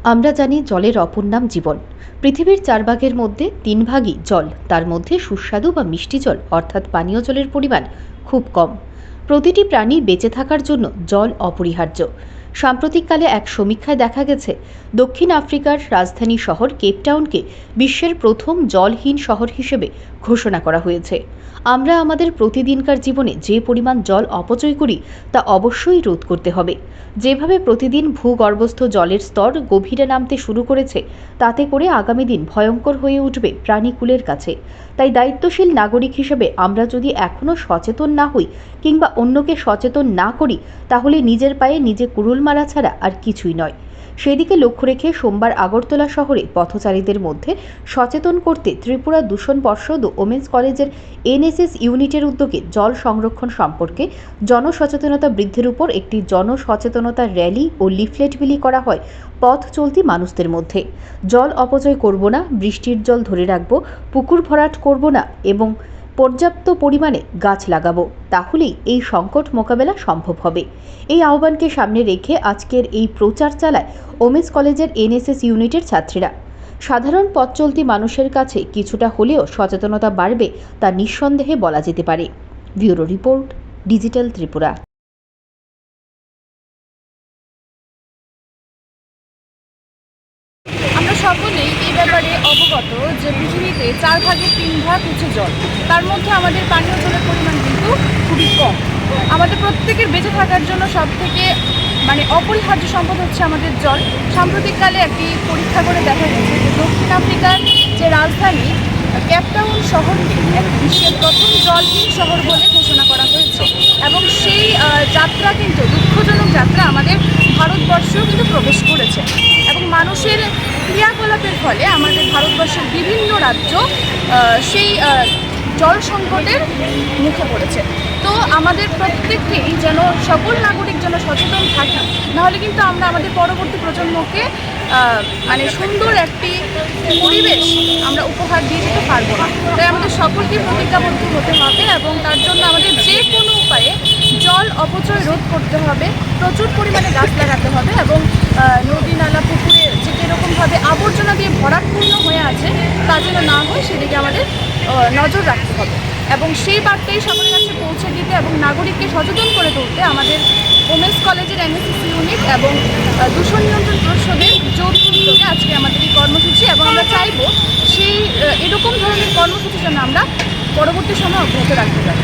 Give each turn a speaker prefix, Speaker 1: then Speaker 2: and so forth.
Speaker 1: আমরা জানি জলের অপর নাম জীবন। পৃথিবীর 4 ভাগের মধ্যে 3 ভাগই জল। তার মধ্যে সুস্বাদু বা মিষ্টি জল অর্থাৎ পানীয় জলের পরিমাণ খুব কম। প্রতিটি প্রাণী বেঁচে থাকার জন্য জল অপরিহার্য। সাম্প্রতিককালে এক সমীক্ষায় দেখা গেছে দক্ষিণ আফ্রিকার রাজধানী শহর কেপটাউনকে বিশ্বের প্রথম জলহীন শহর হিসেবে ঘোষণা করা হয়েছে। আমরা আমাদের প্রতিদিনকার জীবনে যে পরিমাণ জল অপচয় করি তা অবশ্যই রোধ করতে হবে। যেভাবে প্রতিদিন ভূগর্ভস্থ জলের স্তর গভীরে নামতে শুরু করেছে, তাতে করে আগামী দিন ভয়ঙ্কর হয়ে উঠবে প্রাণীকুলের কাছে। তাই দায়িত্বশীল নাগরিক হিসেবে আমরা যদি এখনও সচেতন না হই কিংবা অন্যকে সচেতন না করি, তাহলে নিজের পায়ে নিজে কুড়ুল মারা ছাড়া আর কিছুই নয়। সেদিকে লক্ষ্য রেখে সোমবার আগরতলা শহরে পথচারীদের মধ্যে সচেতন করতে ত্রিপুরা দূষণ পর্ষদ ও ওমেন্স কলেজের এনএসএস ইউনিটের উদ্যোগে জল সংরক্ষণ সম্পর্কে জনসচেতনতা বৃদ্ধির উপর একটি জনসচেতনতা র্যালি ও লিফলেট বিলি করা হয় পথ চলতি মানুষদের মধ্যে। জল অপচয় করব না, বৃষ্টির জল ধরে রাখবো, পুকুর ভরাট করব না এবং পর্যাপ্ত পরিমাণে গাছ লাগাবো, তাহলেই এই সংকট মোকাবেলা সম্ভব হবে। এই আহ্বানকে সামনে রেখে আজকের এই প্রচার চালায় ওমেন্স কলেজের এনএসএস ইউনিটের ছাত্রীরা। সাধারণ পথ চলতি মানুষের কাছে কিছুটা হলেও সচেতনতা বাড়বে তা নিঃসন্দেহে বলা যেতে পারে। Bureau report, digital Tripura.
Speaker 2: আমরা সকলেই এই ব্যাপারে অবগত যে পৃথিবীতে 4 ভাগের 3 ভাগ হচ্ছে জল। তার মধ্যে আমাদের পানীয় জলের পরিমাণ কিন্তু খুবই কম। আমাদের প্রত্যেকের বেঁচে থাকার জন্য সবথেকে অপরিহার্য সম্পদ হচ্ছে আমাদের জল। সাম্প্রতিককালে একটি পরীক্ষা করে দেখা গেছে যে দক্ষিণ আফ্রিকার যে রাজধানী কেপটাউন শহরকে বিশ্বের প্রথম জলহীন শহর বলে ঘোষণা করা হয়েছে এবং সেই যাত্রা কিন্তু দুঃখজনক যাত্রা আমাদের ভারতবর্ষেও কিন্তু প্রবেশ করেছে এবং মানুষের ক্রিয়াকলাপের ফলে আমাদের ভারতবর্ষের বিভিন্ন রাজ্য সেই জল সংকটের মুখে পড়েছে। তো আমাদের প্রত্যেককেই যেন সকল নাগরিক যেন সচেতন থাকি, নাহলে কিন্তু আমরা আমাদের পরবর্তী প্রজন্মকে সুন্দর একটি পরিবেশ আমরা উপহার দিয়ে যেতে পারবো না। তাই আমাদের সকলকে প্রতিজ্ঞাবদ্ধ হতে হবে এবং তার জন্য আমাদের যে কোনো উপায়ে জল অপচয় রোধ করতে হবে, প্রচুর পরিমাণে গাছ লাগাতে হবে এবং নদী নালা পুকুরে যে যেরকমভাবে আবর্জনা দিয়ে ভরাটপূর্ণ হয়ে আছে তা যেন না হয় সেদিকে আমাদের নজর রাখতে হবে এবং সেই বার্তাই সকলের কাছে পৌঁছে দিতে এবং নাগরিককে সচেতন করে তুলতে আমাদের ওমেন্স কলেজের এনএসএস ইউনিট এবং দূষণ নিয়ন্ত্রণ পর্ষদের যৌথ উদ্যোগে আজকে আমাদের এই কর্মসূচি এবং আমরা চাইব সেই এরকম ধরনের কর্মসূচি যেন আমরা পরবর্তী সময় অব্যাহত রাখতে পারি।